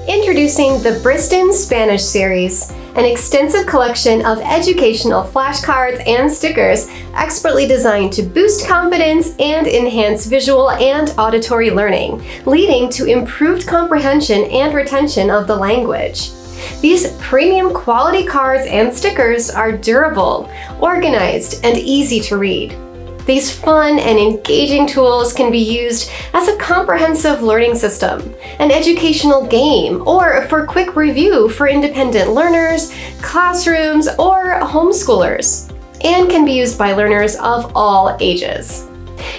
Introducing the Briston Spanish series, an extensive collection of educational flashcards and stickers expertly designed to boost confidence and enhance visual and auditory learning, leading to improved comprehension and retention of the language. These premium quality cards and stickers are durable, organized, and easy to read. These fun and engaging tools can be used as a comprehensive learning system, an educational game, or for quick review for independent learners, classrooms, or homeschoolers, and can be used by learners of all ages.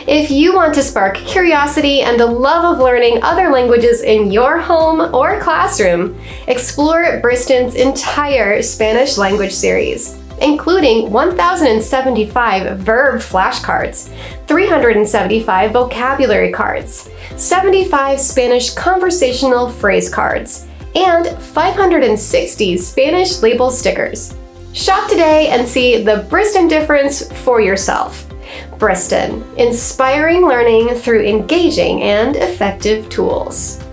If you want to spark curiosity and a love of learning other languages in your home or classroom, explore Briston's entire Spanish language series, including 1,075 verb flashcards, 375 vocabulary cards, 75 Spanish conversational phrase cards, and 560 Spanish label stickers. Shop today and see the Briston difference for yourself. Briston, inspiring learning through engaging and effective tools.